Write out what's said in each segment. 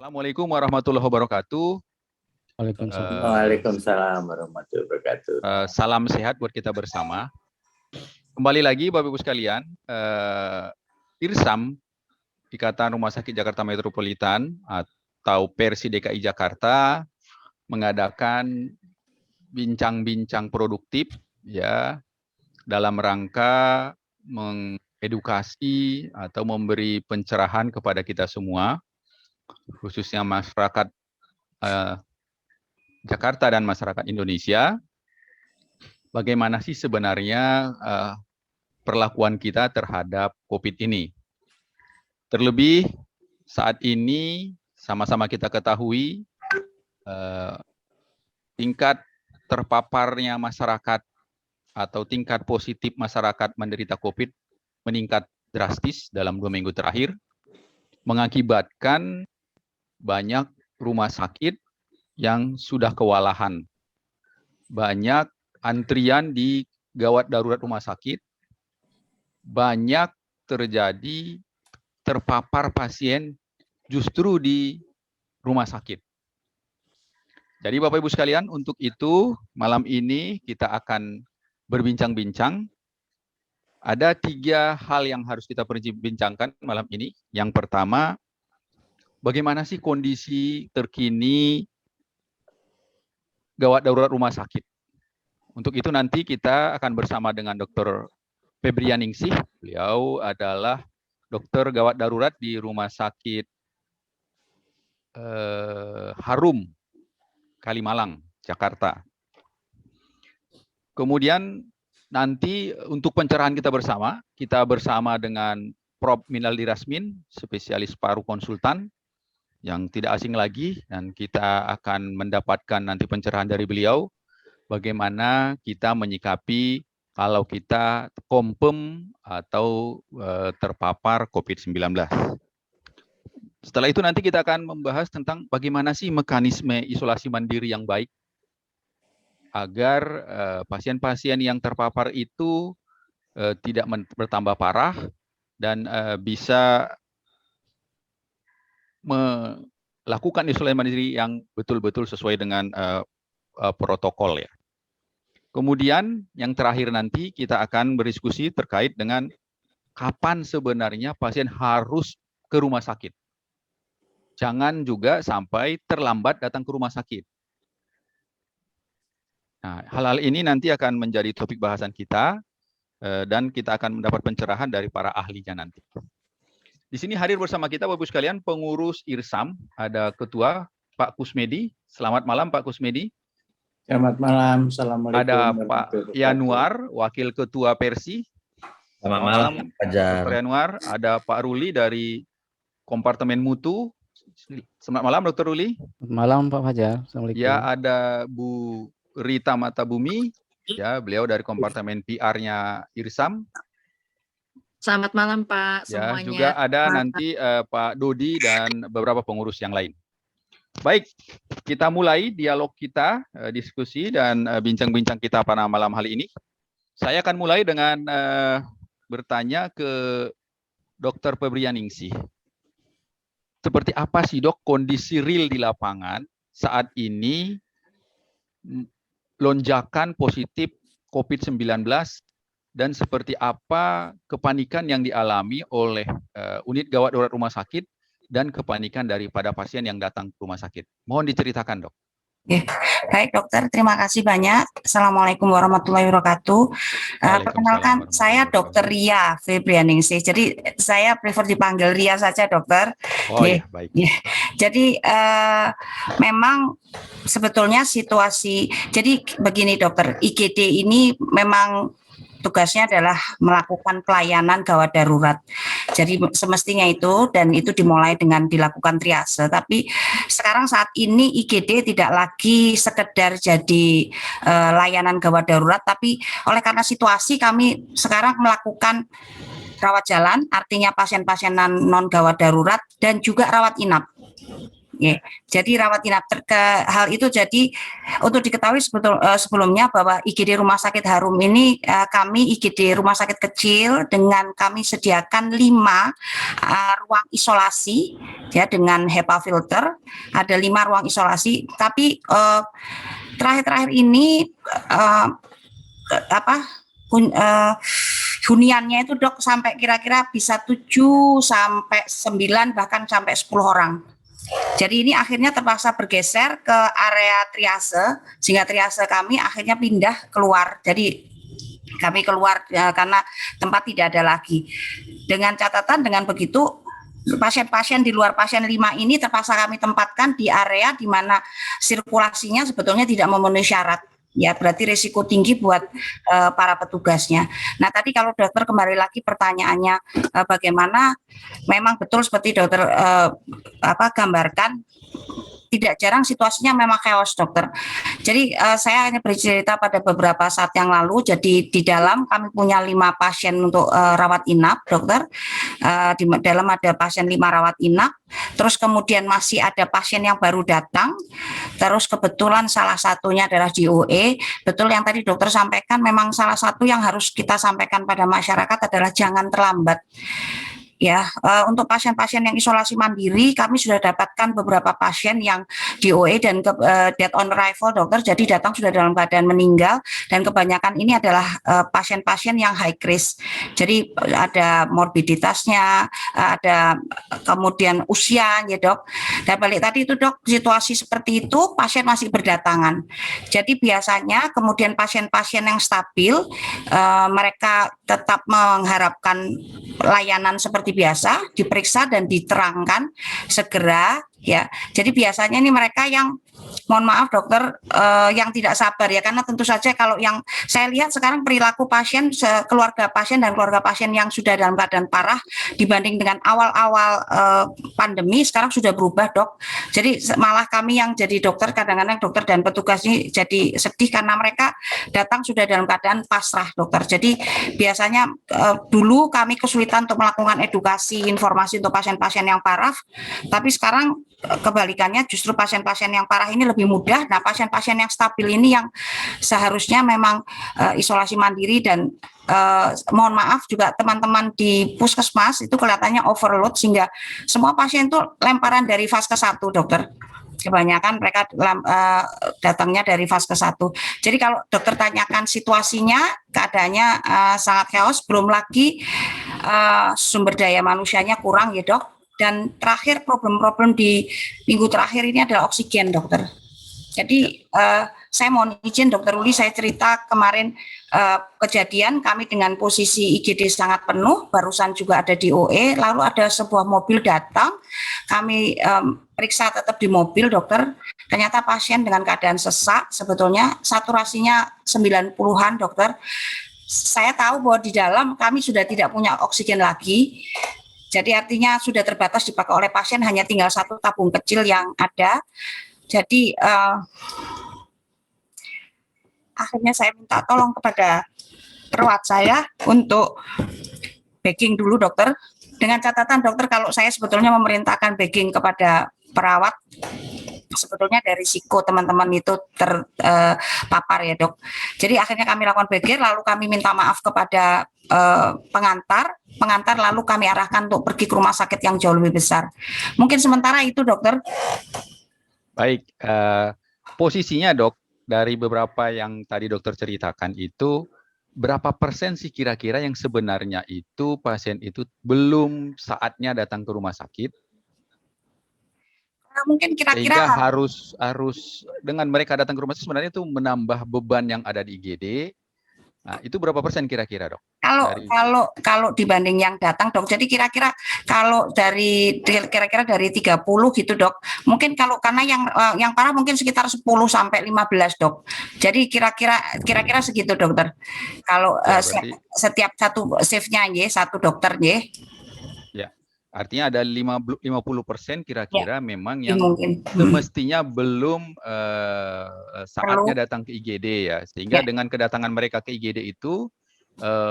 Assalamualaikum warahmatullahi wabarakatuh. Waalaikumsalam. Waalaikumsalam warahmatullahi wabarakatuh. Salam sehat buat kita bersama. Kembali lagi Bapak Ibu sekalian, IRSAM, Ikatan Rumah Sakit Jakarta Metropolitan atau Persi DKI Jakarta mengadakan bincang-bincang produktif ya dalam rangka mengedukasi atau memberi pencerahan kepada kita semua, khususnya masyarakat Jakarta dan masyarakat Indonesia, bagaimana sih sebenarnya perlakuan kita terhadap COVID ini. Terlebih saat ini sama-sama kita ketahui tingkat terpaparnya masyarakat atau tingkat positif masyarakat menderita COVID meningkat drastis dalam 2 minggu terakhir, mengakibatkan banyak rumah sakit yang sudah kewalahan. Banyak antrian di gawat darurat rumah sakit, banyak terjadi terpapar pasien justru di rumah sakit. Jadi Bapak Ibu sekalian, untuk itu malam ini kita akan berbincang-bincang. Ada 3 hal yang harus kita perbincangkan malam ini. Yang pertama, bagaimana sih kondisi terkini gawat darurat rumah sakit. Untuk itu nanti kita akan bersama dengan Dr. Febrianingsih. Beliau adalah dokter gawat darurat di Rumah Sakit Harum, Kalimalang, Jakarta. Kemudian nanti untuk pencerahan kita bersama dengan Prof. Minaldi Rasmin, spesialis paru konsultan, yang tidak asing lagi, dan kita akan mendapatkan nanti pencerahan dari beliau, bagaimana kita menyikapi kalau kita confirm atau terpapar COVID-19. Setelah itu nanti kita akan membahas tentang bagaimana sih mekanisme isolasi mandiri yang baik, agar pasien-pasien yang terpapar itu tidak bertambah parah dan bisa melakukan isolasi mandiri yang betul-betul sesuai dengan protokol ya. Kemudian yang terakhir nanti kita akan berdiskusi terkait dengan kapan sebenarnya pasien harus ke rumah sakit. Jangan juga sampai terlambat datang ke rumah sakit. Nah, hal-hal ini nanti akan menjadi topik bahasan kita dan kita akan mendapat pencerahan dari para ahlinya nanti. Di sini hadir bersama kita Bapak Ibu sekalian pengurus IRSAM, ada Ketua Pak Kusmedi. Selamat malam Pak Kusmedi. Selamat malam. Assalamualaikum. Ada Pak Yanuar, Wakil Ketua Persi. Selamat malam Pak Fajar. Dr. Yanuar. Ada Pak Ruli dari Kompartemen Mutu. Selamat malam Dr. Ruli. Selamat malam Pak Fajar. Assalamualaikum. Ya, ada Bu Rita Matabumi, ya beliau dari Kompartemen PR-nya IRSAM. Selamat malam Pak Ya, semuanya. juga ada nanti Pak Dodi dan beberapa pengurus yang lain. Baik, kita mulai dialog kita, diskusi dan bincang-bincang kita pada malam hari ini. Saya akan mulai dengan bertanya ke Dr. Febrianingsih. Seperti apa sih Dok kondisi real di lapangan saat ini lonjakan positif COVID-19 dan seperti apa kepanikan yang dialami oleh unit gawat darurat rumah sakit dan kepanikan daripada pasien yang datang ke rumah sakit. Mohon diceritakan, Dok. Oke. Baik dokter, terima kasih banyak. Assalamualaikum warahmatullahi wabarakatuh. Perkenalkan, saya Dokter Ria Febrianingsih. Jadi saya prefer dipanggil Ria saja dokter. Oh ya, baik. Jadi memang sebetulnya situasi, jadi begini dokter, IGD ini memang tugasnya adalah melakukan pelayanan gawat darurat. Jadi semestinya itu, dan itu dimulai dengan dilakukan triase. Tapi sekarang saat ini IGD tidak lagi sekedar jadi layanan gawat darurat, tapi oleh karena situasi kami sekarang melakukan rawat jalan, artinya pasien-pasien non gawat darurat dan juga rawat inap. Ya. Jadi rawat inap hal itu jadi untuk diketahui sebelumnya bahwa IGD Rumah Sakit Harum ini kami IGD rumah sakit kecil dengan kami sediakan 5 ruang isolasi ya dengan HEPA filter, ada 5 ruang isolasi, tapi terakhir-terakhir ini huniannya itu dok sampai kira-kira bisa 7 sampai 9 bahkan sampai 10 orang. Jadi ini akhirnya terpaksa bergeser ke area triase sehingga triase kami akhirnya pindah keluar. Jadi kami keluar karena tempat tidak ada lagi. Dengan catatan dengan begitu pasien-pasien di luar pasien 5 ini terpaksa kami tempatkan di area di mana sirkulasinya sebetulnya tidak memenuhi syarat. Ya berarti risiko tinggi buat para petugasnya. Nah tadi kalau dokter kembali lagi pertanyaannya bagaimana, memang betul seperti dokter gambarkan, tidak jarang situasinya memang chaos dokter. Jadi saya hanya bercerita pada beberapa saat yang lalu, jadi di dalam kami punya 5 pasien untuk rawat inap dokter, di dalam ada pasien 5 rawat inap, terus kemudian masih ada pasien yang baru datang, terus kebetulan salah satunya adalah DOE, betul yang tadi dokter sampaikan, memang salah satu yang harus kita sampaikan pada masyarakat adalah jangan terlambat. Ya, untuk pasien-pasien yang isolasi mandiri, kami sudah dapatkan beberapa pasien yang DOE dan death on arrival dokter, jadi datang sudah dalam keadaan meninggal, dan kebanyakan ini adalah pasien-pasien yang high risk. Jadi ada morbiditasnya, ada kemudian usia, ya dok. Dan balik tadi itu dok, situasi seperti itu pasien masih berdatangan. Jadi biasanya kemudian pasien-pasien yang stabil, mereka tetap mengharapkan layanan seperti biasa, diperiksa dan diterangkan segera ya. Jadi biasanya ini mereka yang mohon maaf dokter yang tidak sabar ya, karena tentu saja kalau yang saya lihat sekarang perilaku pasien, keluarga pasien dan keluarga pasien yang sudah dalam keadaan parah dibanding dengan awal-awal pandemi sekarang sudah berubah dok. Jadi malah kami yang jadi dokter, kadang-kadang dokter dan petugas ini jadi sedih karena mereka datang sudah dalam keadaan pasrah dokter. Jadi biasanya dulu kami kesulitan untuk melakukan edukasi informasi untuk pasien-pasien yang parah, tapi sekarang kebalikannya justru pasien-pasien yang parah ini lebih mudah. Nah pasien-pasien yang stabil ini yang seharusnya memang isolasi mandiri dan mohon maaf juga teman-teman di puskesmas itu kelihatannya overload sehingga semua pasien itu lemparan dari fase 1 dokter. Kebanyakan mereka datangnya dari fase 1. Jadi kalau dokter tanyakan situasinya, keadaannya sangat chaos, belum lagi sumber daya manusianya kurang ya dok. Dan terakhir problem-problem di minggu terakhir ini adalah oksigen dokter. Jadi saya mohon izin dokter Uli, saya cerita kemarin kejadian kami dengan posisi IGD sangat penuh, barusan juga ada DOE, lalu ada sebuah mobil datang, kami periksa tetap di mobil dokter, ternyata pasien dengan keadaan sesak, sebetulnya saturasinya 90-an dokter. Saya tahu bahwa di dalam kami sudah tidak punya oksigen lagi. Jadi artinya sudah terbatas dipakai oleh pasien, hanya tinggal 1 tabung kecil yang ada. Jadi akhirnya saya minta tolong kepada perawat saya untuk bagging dulu dokter. Dengan catatan dokter kalau saya sebetulnya memerintahkan bagging kepada perawat, sebetulnya dari risiko teman-teman itu terpapar ya dok. Jadi akhirnya kami lakukan bagging, lalu kami minta maaf kepada pengantar lalu kami arahkan untuk pergi ke rumah sakit yang jauh lebih besar. Mungkin sementara itu dokter. Baik, posisinya dok dari beberapa yang tadi dokter ceritakan itu berapa persen sih kira-kira yang sebenarnya itu pasien itu belum saatnya datang ke rumah sakit? Mungkin kira-kira sehingga harus dengan mereka datang ke rumah sakit sebenarnya itu menambah beban yang ada di IGD. Nah, itu berapa persen kira-kira dok? Kalau dibanding yang datang dok, jadi kira-kira kalau dari 30 gitu dok, mungkin kalau karena yang parah mungkin sekitar 10 sampai 15 dok. Jadi kira-kira segitu dokter. Kalau setiap satu shift-nya satu dokter artinya ada 50% kira-kira memang yang mungkin semestinya belum saatnya datang ke IGD ya, sehingga dengan kedatangan mereka ke IGD itu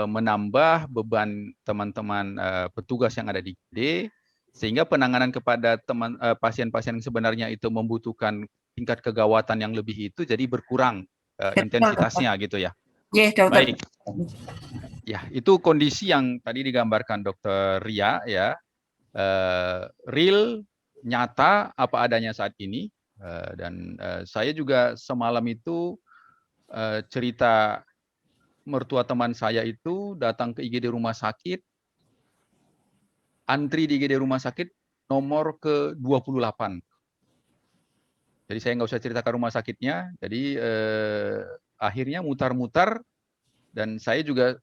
menambah beban teman-teman petugas yang ada di IGD, Sehingga penanganan kepada pasien-pasien yang sebenarnya itu membutuhkan tingkat kegawatan yang lebih itu jadi berkurang Betul, intensitasnya gitu ya. Iya, dokter. Baik. Ya, itu kondisi yang tadi digambarkan Dokter Ria ya. Real, nyata apa adanya saat ini. Dan saya juga semalam itu cerita mertua teman saya itu datang ke IGD rumah sakit, antri di IGD rumah sakit nomor ke-28. Jadi saya nggak usah ceritakan rumah sakitnya. Jadi akhirnya mutar-mutar dan saya juga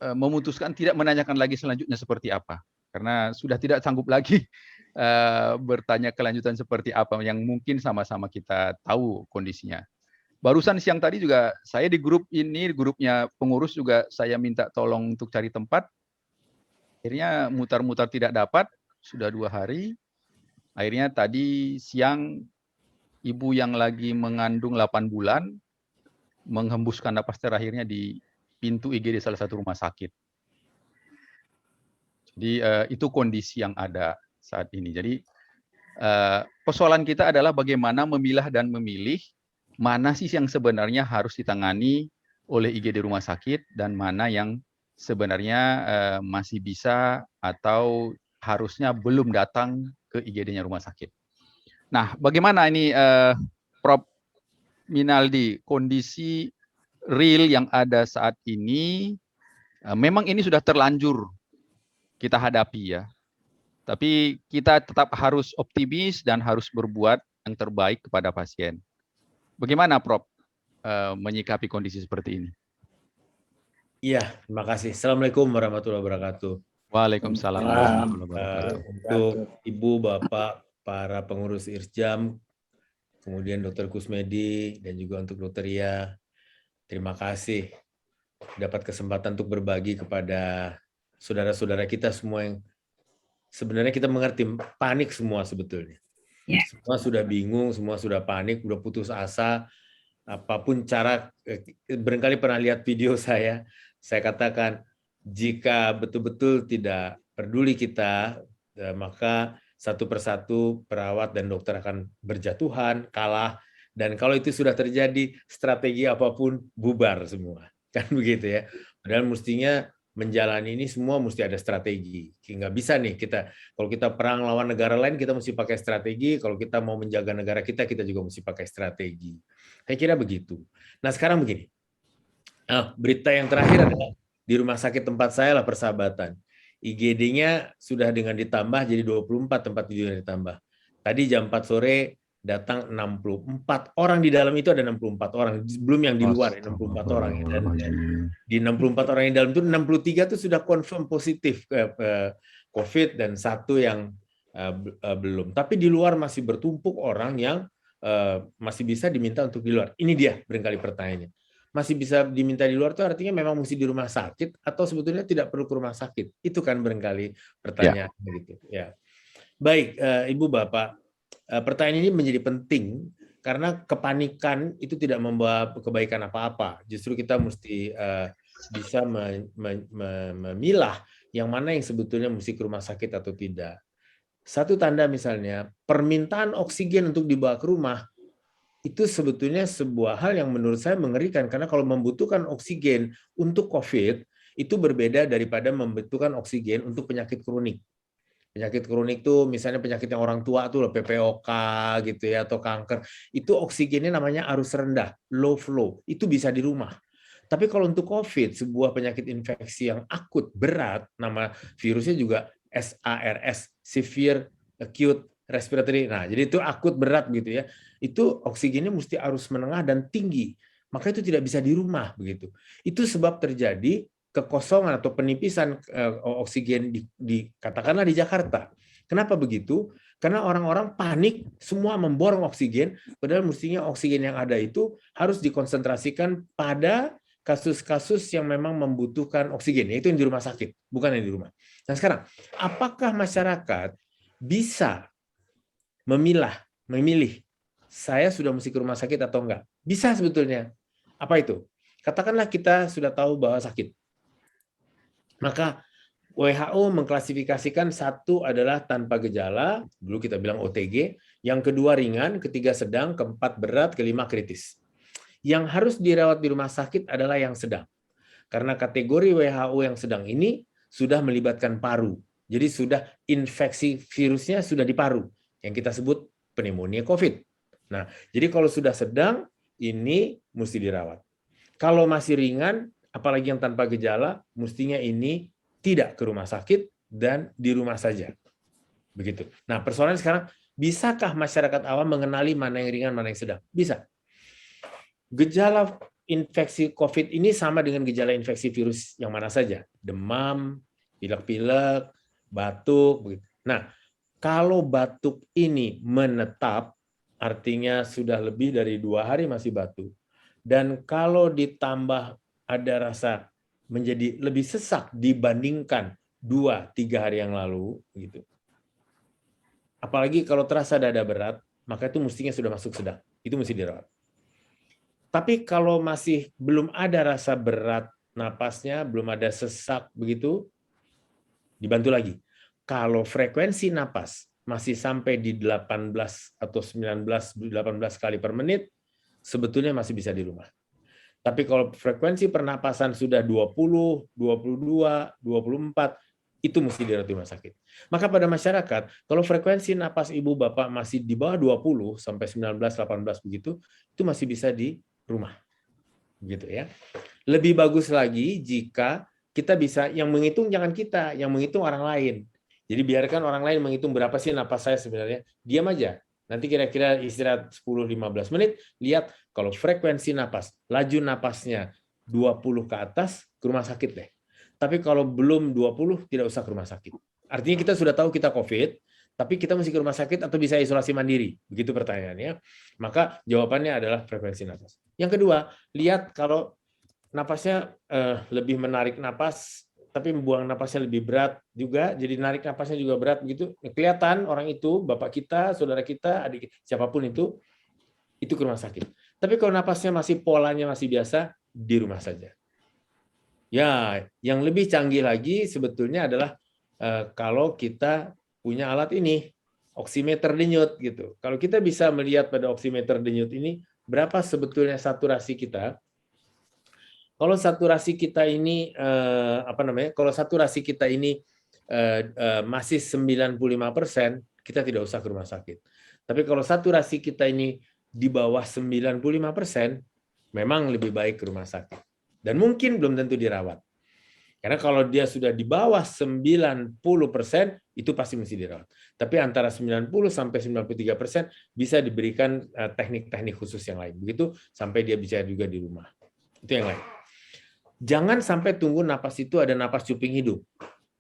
memutuskan tidak menanyakan lagi selanjutnya seperti apa. Karena sudah tidak sanggup lagi bertanya kelanjutan seperti apa yang mungkin sama-sama kita tahu kondisinya. Barusan siang tadi juga saya di grup ini, grupnya pengurus juga saya minta tolong untuk cari tempat. Akhirnya mutar-mutar tidak dapat, sudah 2 hari. Akhirnya tadi siang ibu yang lagi mengandung 8 bulan menghembuskan napas terakhirnya di pintu IGD salah satu rumah sakit. Jadi itu kondisi yang ada saat ini. Jadi persoalan kita adalah bagaimana memilah dan memilih mana sih yang sebenarnya harus ditangani oleh IGD rumah sakit dan mana yang sebenarnya masih bisa atau harusnya belum datang ke IGD-nya rumah sakit. Nah, bagaimana ini Prof. Minaldi, kondisi real yang ada saat ini, memang ini sudah terlanjur kita hadapi ya. Tapi kita tetap harus optimis dan harus berbuat yang terbaik kepada pasien. Bagaimana Prof. Menyikapi kondisi seperti ini? Iya, terima kasih. Assalamualaikum warahmatullahi wabarakatuh. Waalaikumsalam warahmatullahi wabarakatuh. Untuk Ibu, Bapak, para pengurus IRSJAM, kemudian Dr. Kusmedi, dan juga untuk Dr. Ria, terima kasih dapat kesempatan untuk berbagi kepada saudara-saudara kita semua yang sebenarnya kita mengerti, panik semua sebetulnya. Ya. Semua sudah bingung, semua sudah panik, sudah putus asa. Apapun cara, barangkali pernah lihat video saya katakan, jika betul-betul tidak peduli kita, maka satu persatu perawat dan dokter akan berjatuhan, kalah, dan kalau itu sudah terjadi, strategi apapun bubar semua. Kan begitu ya. Padahal mestinya menjalani ini semua mesti ada strategi. Nggak bisa nih kita, kalau kita perang lawan negara lain kita mesti pakai strategi, kalau kita mau menjaga negara kita juga mesti pakai strategi. Saya kira begitu. Nah sekarang begini, berita yang terakhir adalah di rumah sakit tempat saya lah Persahabatan. IGD-nya sudah dengan ditambah jadi 24 tempat tidur yang ditambah. Tadi jam 4 sore datang 64 orang, di dalam itu ada 64 orang, belum yang di luar 64 orang. Dan di 64 orang yang di dalam itu 63 itu sudah confirm positif COVID dan 1 yang belum. Tapi di luar masih bertumpuk orang yang masih bisa diminta untuk di luar. Ini dia barangkali pertanyaannya. Masih bisa diminta di luar itu artinya memang mesti di rumah sakit atau sebetulnya tidak perlu ke rumah sakit? Itu kan barangkali pertanyaan gitu. Ya. Baik, Ibu Bapak, pertanyaan ini menjadi penting karena kepanikan itu tidak membawa kebaikan apa-apa. Justru kita mesti bisa memilah yang mana yang sebetulnya mesti ke rumah sakit atau tidak. Satu tanda misalnya, permintaan oksigen untuk dibawa ke rumah, itu sebetulnya sebuah hal yang menurut saya mengerikan, karena kalau membutuhkan oksigen untuk COVID, itu berbeda daripada membutuhkan oksigen untuk penyakit kronik. Penyakit kronik tuh misalnya penyakit yang orang tua tuh PPOK gitu ya, atau kanker, itu oksigennya namanya arus rendah, low flow, itu bisa di rumah. Tapi kalau untuk COVID, sebuah penyakit infeksi yang akut, berat, nama virusnya juga SARS, Severe Acute Respiratory. Nah, jadi itu akut berat gitu ya. Itu oksigennya mesti arus menengah dan tinggi. Maka itu tidak bisa di rumah begitu. Itu sebab terjadi kekosongan atau penipisan oksigen di katakanlah di Jakarta. Kenapa begitu? Karena orang-orang panik, semua memborong oksigen, padahal mestinya oksigen yang ada itu harus dikonsentrasikan pada kasus-kasus yang memang membutuhkan oksigen, yaitu yang di rumah sakit, bukan yang di rumah. Nah sekarang, apakah masyarakat bisa memilih, saya sudah mesti ke rumah sakit atau enggak? Bisa sebetulnya. Apa itu? Katakanlah kita sudah tahu bahwa sakit. Maka WHO mengklasifikasikan satu adalah tanpa gejala, dulu kita bilang OTG, yang kedua ringan, ketiga sedang, keempat berat, kelima kritis. Yang harus dirawat di rumah sakit adalah yang sedang. Karena kategori WHO yang sedang ini sudah melibatkan paru. Jadi sudah infeksi virusnya sudah di paru, yang kita sebut pneumonia COVID. Nah, jadi kalau sudah sedang, ini mesti dirawat. Kalau masih ringan, apalagi yang tanpa gejala, mestinya ini tidak ke rumah sakit dan di rumah saja. Begitu. Nah, persoalannya sekarang, bisakah masyarakat awam mengenali mana yang ringan, mana yang sedang? Bisa. Gejala infeksi COVID ini sama dengan gejala infeksi virus yang mana saja. Demam, pilek-pilek, batuk. Begitu. Nah, kalau batuk ini menetap, artinya sudah lebih dari 2 hari masih batuk, dan kalau ditambah ada rasa menjadi lebih sesak dibandingkan 2-3 hari yang lalu, gitu. Apalagi kalau terasa dada berat, maka itu mestinya sudah masuk sedang. Itu mesti dirawat. Tapi kalau masih belum ada rasa berat napasnya, belum ada sesak begitu, dibantu lagi. Kalau frekuensi napas masih sampai di 18 atau 18 kali per menit, sebetulnya masih bisa di rumah. Tapi kalau frekuensi pernapasan sudah 20, 22, 24, itu mesti dirawat di rumah sakit. Maka pada masyarakat, kalau frekuensi napas ibu bapak masih di bawah 20 sampai 19, 18 begitu, itu masih bisa di rumah. Gitu ya. Lebih bagus lagi jika kita bisa, yang menghitung jangan kita, yang menghitung orang lain. Jadi biarkan orang lain menghitung berapa sih napas saya sebenarnya. Diam aja. Nanti kira-kira istirahat 10-15 menit, lihat kalau frekuensi napas, laju napasnya 20 ke atas, ke rumah sakit deh. Tapi kalau belum 20, tidak usah ke rumah sakit. Artinya kita sudah tahu kita COVID, tapi kita mesti ke rumah sakit atau bisa isolasi mandiri. Begitu pertanyaannya. Maka jawabannya adalah frekuensi napas. Yang kedua, lihat kalau napasnya lebih menarik napas, tapi membuang napasnya lebih berat juga, jadi narik napasnya juga berat begitu. Kelihatan orang itu, bapak kita, saudara kita, adik siapapun itu ke rumah sakit. Tapi kalau napasnya masih polanya masih biasa, di rumah saja. Ya, yang lebih canggih lagi sebetulnya adalah kalau kita punya alat ini, oximeter denyut gitu. Kalau kita bisa melihat pada oximeter denyut ini berapa sebetulnya saturasi kita. Kalau saturasi kita ini kalau saturasi kita ini masih 95%, kita tidak usah ke rumah sakit. Tapi kalau saturasi kita ini di bawah 95%, memang lebih baik ke rumah sakit. Dan mungkin belum tentu dirawat. Karena kalau dia sudah di bawah 90%, itu pasti mesti dirawat. Tapi antara 90 sampai 93% bisa diberikan teknik-teknik khusus yang lain. Begitu sampai dia bisa juga di rumah. Itu yang lain. Jangan sampai tunggu napas itu ada napas cuping hidung.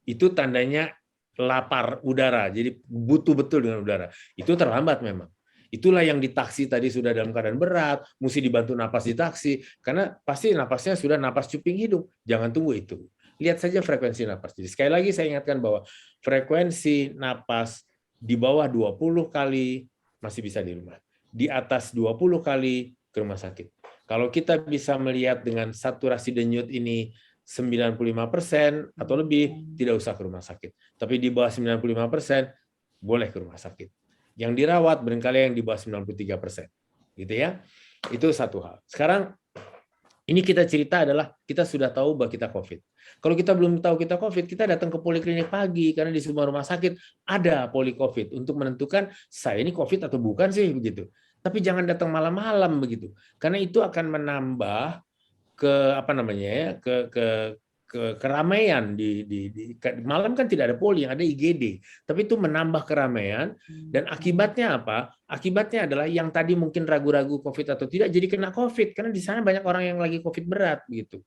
Itu tandanya lapar udara, jadi butuh betul dengan udara. Itu terlambat memang. Itulah yang di taksi tadi sudah dalam keadaan berat, mesti dibantu napas di taksi, karena pasti napasnya sudah napas cuping hidung. Jangan tunggu itu. Lihat saja frekuensi napas. Jadi sekali lagi saya ingatkan bahwa frekuensi napas di bawah 20 kali masih bisa di rumah. Di atas 20 kali ke rumah sakit. Kalau kita bisa melihat dengan saturasi denyut ini 95% atau lebih, tidak usah ke rumah sakit. Tapi di bawah 95%, boleh ke rumah sakit. Yang dirawat barangkali yang di bawah 93%. Gitu ya. Itu satu hal. Sekarang, ini kita cerita adalah kita sudah tahu bahwa kita COVID. Kalau kita belum tahu kita COVID, kita datang ke poliklinik pagi, karena di semua rumah sakit ada poli COVID untuk menentukan saya ini COVID atau bukan sih, begitu. Tapi jangan datang malam-malam begitu, karena itu akan menambah keramaian di malam kan tidak ada poli, yang ada IGD, tapi itu menambah keramaian dan akibatnya apa? Akibatnya adalah yang tadi mungkin ragu-ragu COVID atau tidak jadi kena COVID karena di sana banyak orang yang lagi COVID berat gitu.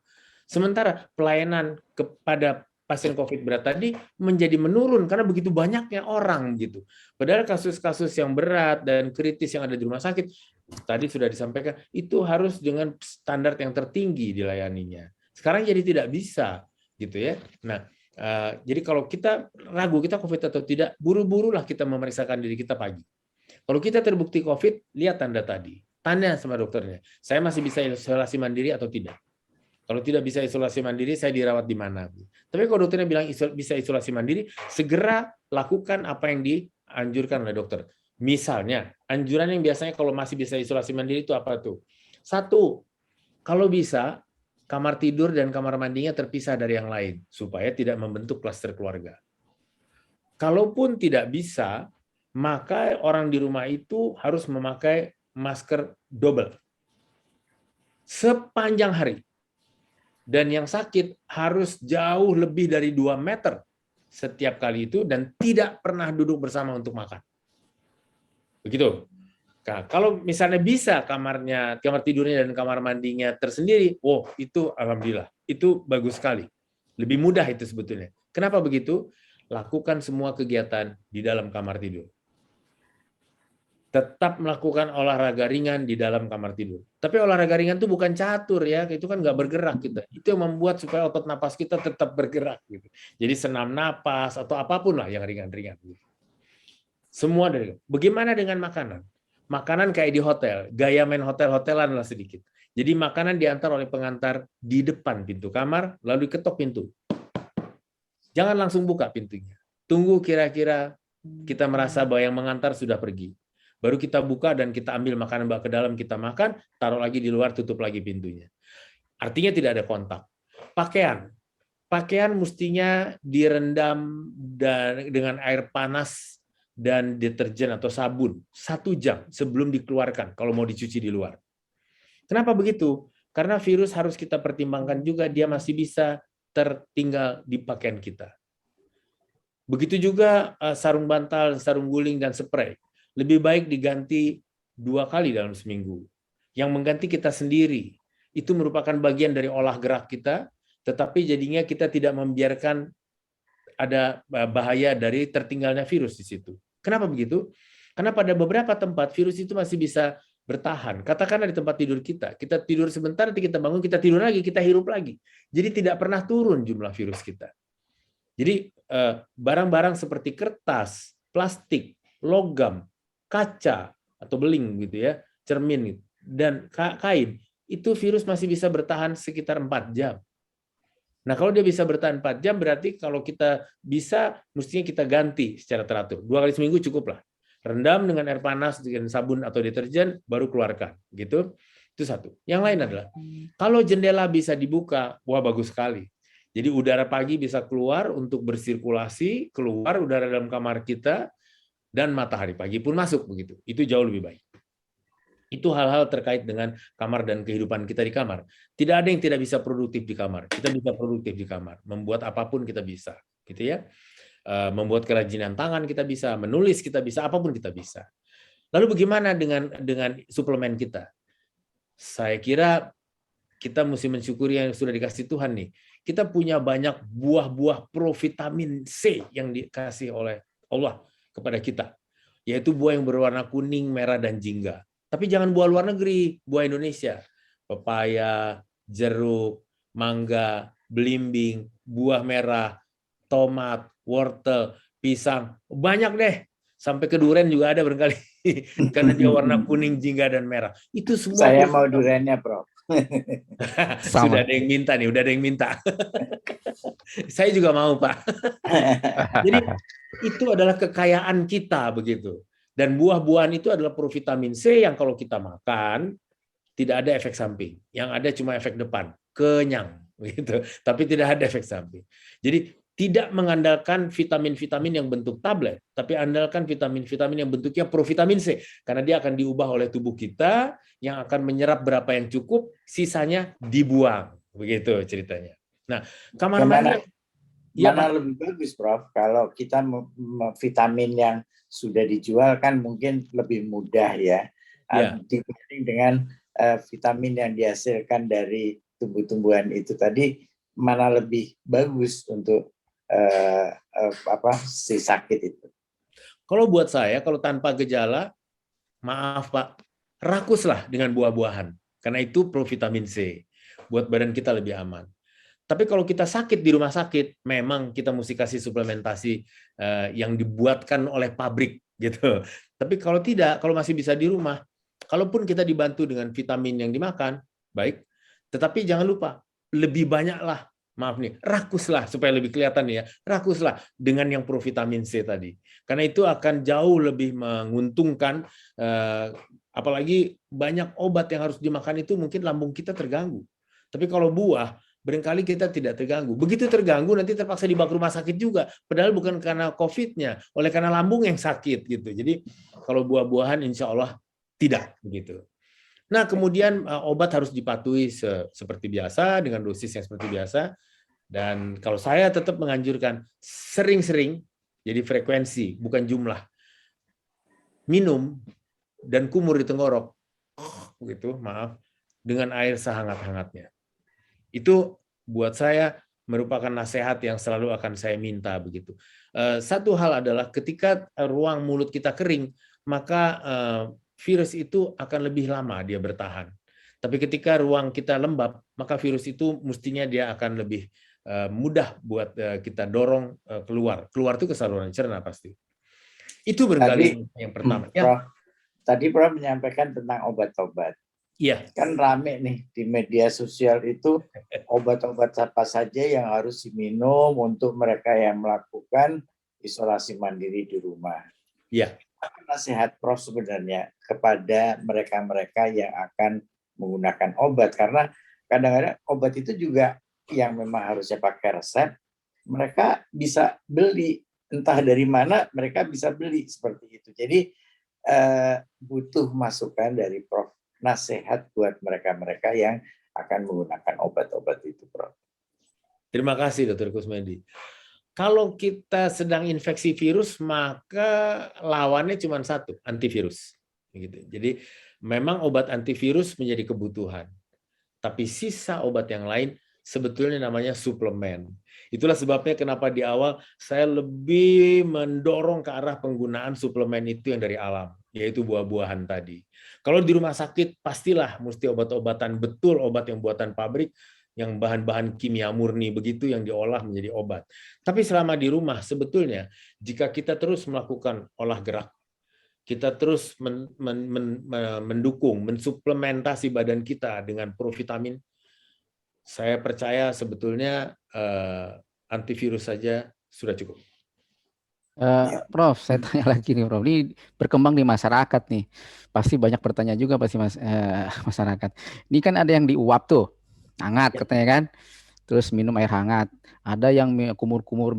Sementara pelayanan kepada pasien COVID berat tadi menjadi menurun karena begitu banyaknya orang gitu. Padahal kasus-kasus yang berat dan kritis yang ada di rumah sakit tadi sudah disampaikan itu harus dengan standar yang tertinggi dilayaninya. Sekarang jadi tidak bisa gitu ya. Nah, jadi kalau kita ragu kita COVID atau tidak, buru-burulah kita memeriksakan diri kita pagi. Kalau kita terbukti COVID, lihat tanda tadi. Tanya sama dokternya, saya masih bisa isolasi mandiri atau tidak. Kalau tidak bisa isolasi mandiri, saya dirawat di mana? Tapi kalau dokternya bilang bisa isolasi mandiri, segera lakukan apa yang dianjurkan oleh dokter. Misalnya, anjuran yang biasanya kalau masih bisa isolasi mandiri itu apa tuh? 1, kalau bisa, kamar tidur dan kamar mandinya terpisah dari yang lain, supaya tidak membentuk klaster keluarga. Kalaupun tidak bisa, maka orang di rumah itu harus memakai masker double sepanjang hari. Dan yang sakit harus jauh lebih dari 2 meter setiap kali itu dan tidak pernah duduk bersama untuk makan. Begitu. Nah, kalau misalnya bisa kamar tidurnya dan kamar mandinya tersendiri, itu alhamdulillah, itu bagus sekali. Lebih mudah itu sebetulnya. Kenapa begitu? Lakukan semua kegiatan di dalam kamar tidur. Tetap melakukan olahraga ringan di dalam kamar tidur. Tapi olahraga ringan itu bukan catur ya, itu kan nggak bergerak kita. Itu yang membuat supaya otot napas kita tetap bergerak gitu. Jadi senam napas atau apapun lah yang ringan-ringan. Semua dari. Bagaimana dengan makanan? Makanan kayak di hotel, gaya main hotel-hotelan lah sedikit. Jadi makanan diantar oleh pengantar di depan pintu kamar, lalu ketok pintu. Jangan langsung buka pintunya. Tunggu kira-kira kita merasa bahwa yang mengantar sudah pergi. Baru kita buka dan kita ambil makanan bawa ke dalam, kita makan, taruh lagi di luar, tutup lagi pintunya. Artinya tidak ada kontak. Pakaian mestinya direndam dengan air panas dan deterjen atau sabun 1 jam sebelum dikeluarkan kalau mau dicuci di luar. Kenapa begitu? Karena virus harus kita pertimbangkan juga, dia masih bisa tertinggal di pakaian kita. Begitu juga sarung bantal, sarung guling, dan spray. Lebih baik diganti 2 kali dalam seminggu. Yang mengganti kita sendiri. Itu merupakan bagian dari olah gerak kita, tetapi jadinya kita tidak membiarkan ada bahaya dari tertinggalnya virus di situ. Kenapa begitu? Karena pada beberapa tempat virus itu masih bisa bertahan. Katakanlah di tempat tidur kita tidur sebentar, nanti kita bangun, kita tidur lagi, kita hirup lagi. Jadi tidak pernah turun jumlah virus kita. Jadi barang-barang seperti kertas, plastik, logam, kaca atau beling gitu ya, cermin dan kain, itu virus masih bisa bertahan sekitar 4 jam. Nah, kalau dia bisa bertahan 4 jam, berarti kalau kita bisa, mestinya kita ganti secara teratur. 2 kali seminggu cukuplah. Rendam dengan air panas, dengan sabun atau deterjen, baru keluarkan. Gitu. Itu 1. Yang lain adalah, kalau jendela bisa dibuka, wah bagus sekali. Jadi udara pagi bisa keluar untuk bersirkulasi, keluar udara dalam kamar kita, dan matahari pagi pun masuk begitu. Itu jauh lebih baik. Itu hal-hal terkait dengan kamar dan kehidupan kita di kamar. Tidak ada yang tidak bisa produktif di kamar. Kita bisa produktif di kamar. Membuat apapun kita bisa, gitu ya. Membuat kerajinan tangan kita bisa, menulis kita bisa, apapun kita bisa. Lalu bagaimana dengan suplemen kita? Saya kira kita mesti mensyukuri yang sudah dikasih Tuhan nih. Kita punya banyak buah-buah provitamin C yang dikasih oleh Allah kepada kita, yaitu buah yang berwarna kuning, merah, dan jingga. Tapi jangan buah luar negeri, buah Indonesia. Pepaya, jeruk, mangga, belimbing, buah merah, tomat, wortel, pisang. Banyak deh. Sampai ke durian juga ada barangkali. Karena dia warna kuning, jingga, dan merah. Itu semua. Saya mau duriannya, Prof. Sudah ada yang minta nih, udah ada yang minta. Saya juga mau, Pak. Jadi itu adalah kekayaan kita begitu. Dan buah-buahan itu adalah provitamin C yang kalau kita makan tidak ada efek samping. Yang ada cuma efek depan, kenyang gitu. Tapi tidak ada efek samping. Jadi tidak mengandalkan vitamin-vitamin yang bentuk tablet, tapi andalkan vitamin-vitamin yang bentuknya provitamin C, karena dia akan diubah oleh tubuh kita yang akan menyerap berapa yang cukup, sisanya dibuang. Begitu ceritanya. Nah, kamar mandi mana lebih bagus, Prof? Kalau kita vitamin yang sudah dijual kan mungkin lebih mudah ya, dibanding dengan vitamin yang dihasilkan dari tumbuh-tumbuhan itu tadi, mana lebih bagus untuk si sakit itu? Kalau buat saya, kalau tanpa gejala, maaf Pak, rakuslah dengan buah-buahan, karena itu provitamin C, buat badan kita lebih aman. Tapi kalau kita sakit di rumah sakit, memang kita mesti kasih suplementasi yang dibuatkan oleh pabrik gitu. Tapi kalau tidak, kalau masih bisa di rumah, kalaupun kita dibantu dengan vitamin yang dimakan, baik. Tetapi jangan lupa, lebih banyaklah, maaf nih, rakuslah supaya lebih kelihatan ya, rakuslah dengan yang provitamin C tadi. Karena itu akan jauh lebih menguntungkan, apalagi banyak obat yang harus dimakan itu mungkin lambung kita terganggu. Tapi kalau buah, barangkali kita tidak terganggu. Begitu terganggu nanti terpaksa dibawa ke rumah sakit juga, padahal bukan karena COVID-nya, oleh karena lambung yang sakit gitu. Jadi kalau buah-buahan insya Allah tidak begitu. Nah, kemudian obat harus dipatuhi seperti biasa dengan dosis yang seperti biasa. Dan kalau saya tetap menganjurkan sering-sering, jadi frekuensi bukan jumlah, minum dan kumur di tenggorok, begitu, maaf, dengan air sehangat-hangatnya. Itu buat saya merupakan nasihat yang selalu akan saya minta begitu. Satu hal adalah ketika ruang mulut kita kering, maka virus itu akan lebih lama dia bertahan. Tapi ketika ruang kita lembab, maka virus itu mestinya dia akan lebih mudah buat kita dorong keluar. Keluar itu ke saluran cerna pasti. Itu barangkali yang pertama. Prof, tadi Prof menyampaikan tentang obat-obat. Iya. Kan rame nih di media sosial itu obat-obat apa saja yang harus diminum untuk mereka yang melakukan isolasi mandiri di rumah. Iya. Apa nasihat Prof sebenarnya kepada mereka-mereka yang akan menggunakan obat? Karena kadang-kadang obat itu juga yang memang harusnya pakai resep, mereka bisa beli, entah dari mana mereka bisa beli seperti itu. Jadi butuh masukan dari Prof, nasihat buat mereka-mereka yang akan menggunakan obat-obat itu, Prof. Terima kasih, Dr. Kusmedi. Kalau kita sedang infeksi virus, maka lawannya cuma satu, antivirus. Jadi memang obat antivirus menjadi kebutuhan. Tapi sisa obat yang lain sebetulnya namanya suplemen. Itulah sebabnya kenapa di awal saya lebih mendorong ke arah penggunaan suplemen itu yang dari alam, yaitu buah-buahan tadi. Kalau di rumah sakit, pastilah mesti obat-obatan, betul obat yang buatan pabrik, yang bahan-bahan kimia murni begitu yang diolah menjadi obat. Tapi selama di rumah sebetulnya jika kita terus melakukan olah gerak, kita terus mendukung, mensuplementasi badan kita dengan provitamin, saya percaya sebetulnya antivirus saja sudah cukup. Prof, saya tanya lagi nih, Prof. Ini berkembang di masyarakat nih. Pasti banyak pertanyaan juga pasti masyarakat. Ini kan ada yang diuap tuh. Hangat katanya kan, terus minum air hangat. Ada yang kumur-kumur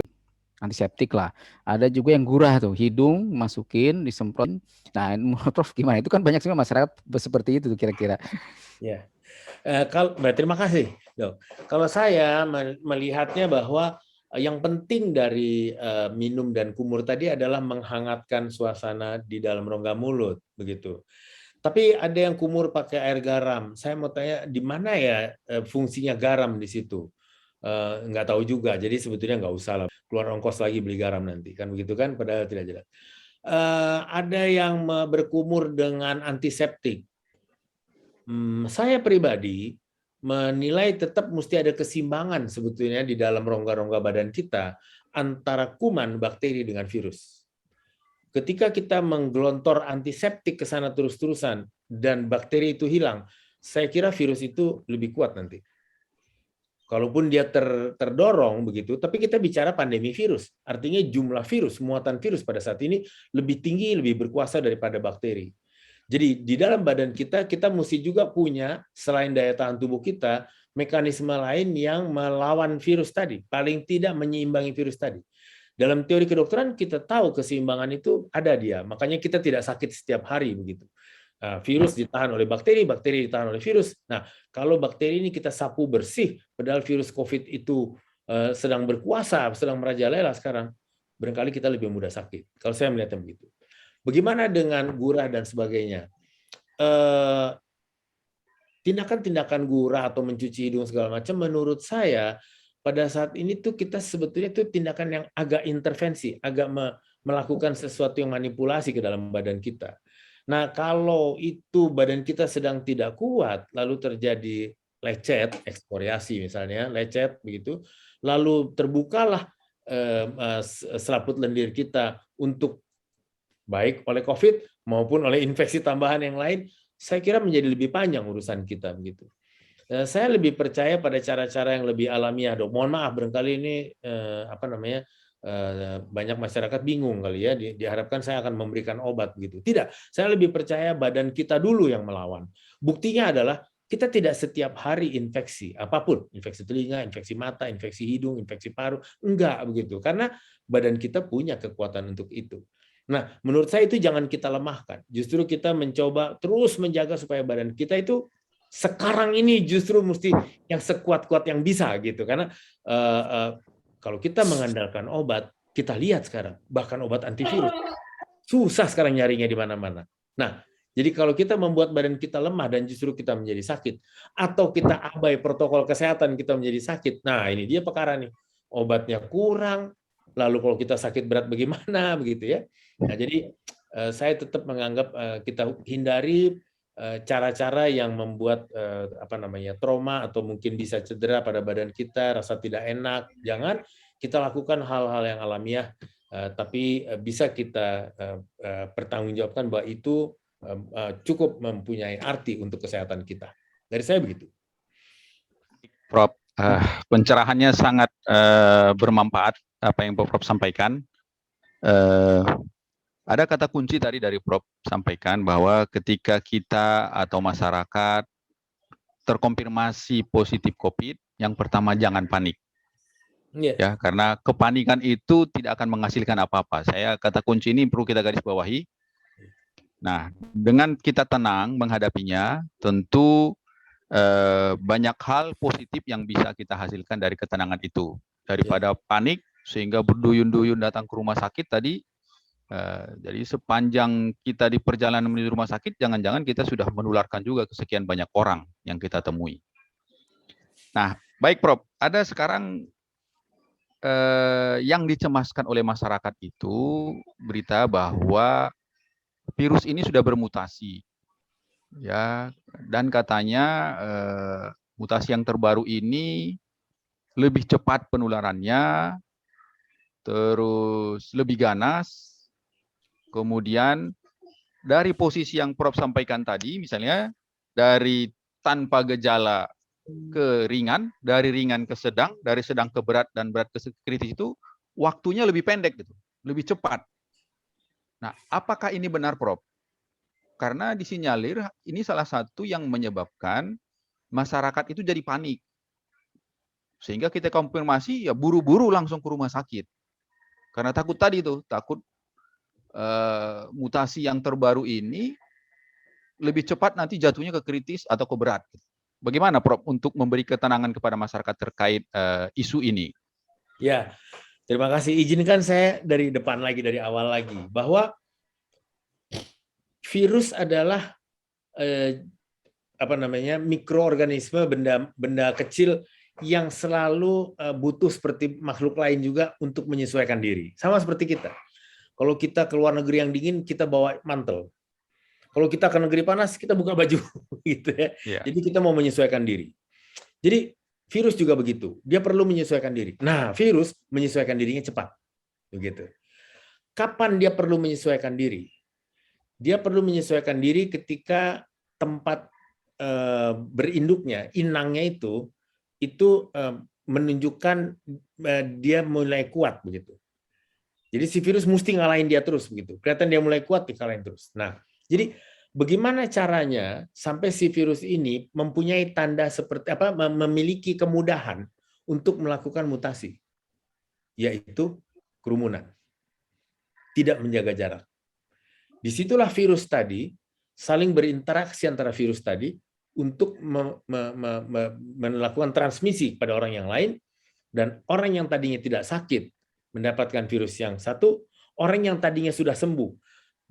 antiseptik lah. Ada juga yang gurah tuh, hidung masukin, disemprot. Nah, menurut Prof gimana? Itu kan banyak sih masyarakat seperti itu tuh kira-kira. Ya, terima kasih. Kalau saya melihatnya bahwa yang penting dari minum dan kumur tadi adalah menghangatkan suasana di dalam rongga mulut, begitu. Tapi ada yang kumur pakai air garam. Saya mau tanya, di mana ya fungsinya garam di situ? Nggak tahu juga. Jadi sebetulnya nggak usah lah keluar ongkos lagi beli garam nanti, kan begitu kan? Padahal tidak jelas. Ada yang berkumur dengan antiseptik. Saya pribadi menilai tetap mesti ada keseimbangan sebetulnya di dalam rongga-rongga badan kita antara kuman, bakteri dengan virus. Ketika kita menggelontor antiseptik ke sana terus-terusan dan bakteri itu hilang, saya kira virus itu lebih kuat nanti. Kalaupun dia terdorong begitu, tapi kita bicara pandemi virus. Artinya jumlah virus, muatan virus pada saat ini lebih tinggi, lebih berkuasa daripada bakteri. Jadi di dalam badan kita, kita mesti juga punya, selain daya tahan tubuh kita, mekanisme lain yang melawan virus tadi. Paling tidak menyeimbangi virus tadi. Dalam teori kedokteran kita tahu keseimbangan itu ada dia, makanya kita tidak sakit setiap hari begitu. Virus ditahan oleh bakteri, bakteri ditahan oleh virus. Nah, kalau bakteri ini kita sapu bersih, padahal virus COVID itu sedang berkuasa, sedang merajalela sekarang, barangkali kita lebih mudah sakit. Kalau saya melihatnya begitu. Bagaimana dengan gurah dan sebagainya? Tindakan-tindakan gurah atau mencuci hidung segala macam, menurut saya pada saat ini tuh kita sebetulnya itu tindakan yang agak intervensi, agak melakukan sesuatu yang manipulasi ke dalam badan kita. Nah, kalau itu badan kita sedang tidak kuat, lalu terjadi lecet, eksporiasi misalnya, lecet begitu, lalu terbukalah selaput lendir kita untuk baik oleh COVID maupun oleh infeksi tambahan yang lain, saya kira menjadi lebih panjang urusan kita begitu. Saya lebih percaya pada cara-cara yang lebih alamiah, Dok. Mohon maaf, barangkali ini banyak masyarakat bingung kali ya. Diharapkan saya akan memberikan obat gitu. Tidak, saya lebih percaya badan kita dulu yang melawan. Buktinya adalah kita tidak setiap hari infeksi apapun, infeksi telinga, infeksi mata, infeksi hidung, infeksi paru, enggak begitu. Karena badan kita punya kekuatan untuk itu. Nah, menurut saya itu jangan kita lemahkan. Justru kita mencoba terus menjaga supaya badan kita itu sekarang ini justru mesti yang sekuat-kuat yang bisa gitu. Karena kalau kita mengandalkan obat, kita lihat sekarang bahkan obat antivirus susah sekarang nyarinya di mana-mana. Nah, jadi kalau kita membuat badan kita lemah dan justru kita menjadi sakit, atau kita abai protokol kesehatan kita menjadi sakit, nah ini dia perkara nih, obatnya kurang, lalu kalau kita sakit berat bagaimana begitu ya. Nah, jadi saya tetap menganggap kita hindari cara-cara yang membuat trauma atau mungkin bisa cedera pada badan kita, rasa tidak enak. Jangan, kita lakukan hal-hal yang alamiah, tapi bisa kita pertanggungjawabkan bahwa itu cukup mempunyai arti untuk kesehatan kita. Dari saya begitu. Prof, pencerahannya sangat bermanfaat apa yang Prof sampaikan. Ada kata kunci tadi dari Prof sampaikan bahwa ketika kita atau masyarakat terkonfirmasi positif COVID, yang pertama jangan panik. Ya, karena kepanikan itu tidak akan menghasilkan apa-apa. Kata kunci ini perlu kita garis bawahi. Nah, dengan kita tenang menghadapinya, tentu banyak hal positif yang bisa kita hasilkan dari ketenangan itu. Daripada panik sehingga berduyun-duyun datang ke rumah sakit tadi. Jadi sepanjang kita di perjalanan menuju rumah sakit, jangan-jangan kita sudah menularkan juga ke sekian banyak orang yang kita temui. Nah, baik Prof, ada sekarang yang dicemaskan oleh masyarakat itu berita bahwa virus ini sudah bermutasi, ya, dan katanya mutasi yang terbaru ini lebih cepat penularannya, terus lebih ganas. Kemudian dari posisi yang Prof sampaikan tadi, misalnya dari tanpa gejala ke ringan, dari ringan ke sedang, dari sedang ke berat dan berat ke kritis itu waktunya lebih pendek gitu, lebih cepat. Nah, apakah ini benar Prof? Karena disinyalir ini salah satu yang menyebabkan masyarakat itu jadi panik. Sehingga kita konfirmasi ya buru-buru langsung ke rumah sakit. Karena takut tadi tuh, takut mutasi yang terbaru ini lebih cepat nanti jatuhnya ke kritis atau ke berat. Bagaimana Prof untuk memberi ketenangan kepada masyarakat terkait isu ini? Ya, terima kasih. Izinkan saya dari depan lagi, dari awal lagi, bahwa virus adalah mikroorganisme, benda kecil yang selalu butuh seperti makhluk lain juga untuk menyesuaikan diri. Sama seperti kita. Kalau kita ke luar negeri yang dingin, kita bawa mantel. Kalau kita ke negeri panas, kita buka baju, gitu ya. Yeah. Jadi kita mau menyesuaikan diri. Jadi virus juga begitu, dia perlu menyesuaikan diri. Nah, virus menyesuaikan dirinya cepat, begitu. Kapan dia perlu menyesuaikan diri? Dia perlu menyesuaikan diri ketika tempat berinduknya, inangnya itu menunjukkan dia mulai kuat, begitu. Jadi si virus mesti ngalahin dia terus begitu. Kelihatan dia mulai kuat, dikalahin terus. Nah, jadi bagaimana caranya sampai si virus ini mempunyai tanda seperti apa, memiliki kemudahan untuk melakukan mutasi, yaitu kerumunan, tidak menjaga jarak. Disitulah virus tadi saling berinteraksi antara virus tadi untuk melakukan transmisi pada orang yang lain, dan orang yang tadinya tidak sakit mendapatkan virus yang satu, orang yang tadinya sudah sembuh,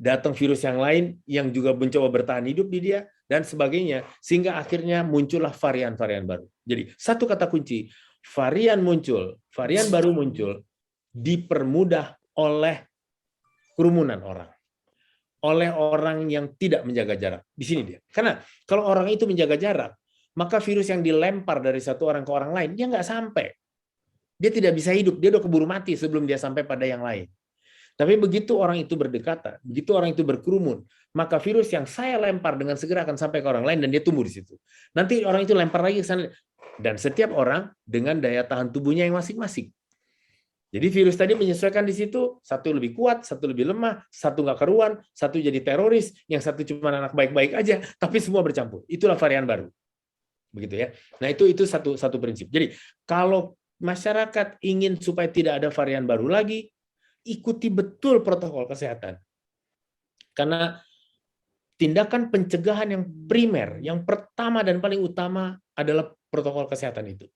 datang virus yang lain yang juga mencoba bertahan hidup di dia, dan sebagainya, sehingga akhirnya muncullah varian-varian baru. Jadi, satu kata kunci, varian baru muncul, dipermudah oleh kerumunan orang. Oleh orang yang tidak menjaga jarak. Di sini dia. Karena kalau orang itu menjaga jarak, maka virus yang dilempar dari satu orang ke orang lain, dia nggak sampai. Dia tidak bisa hidup, dia udah keburu mati sebelum dia sampai pada yang lain. Tapi begitu orang itu berdekatan, begitu orang itu berkerumun, maka virus yang saya lempar dengan segera akan sampai ke orang lain dan dia tumbuh di situ. Nanti orang itu lempar lagi ke sana. Dan setiap orang dengan daya tahan tubuhnya yang masing-masing. Jadi virus tadi menyesuaikan di situ, satu lebih kuat, satu lebih lemah, satu nggak keruan, satu jadi teroris, yang satu cuma anak baik-baik aja, tapi semua bercampur. Itulah varian baru. Begitu ya. Nah, itu satu prinsip. Jadi, kalau masyarakat ingin supaya tidak ada varian baru lagi, ikuti betul protokol kesehatan. Karena tindakan pencegahan yang primer, yang pertama dan paling utama adalah protokol kesehatan itu.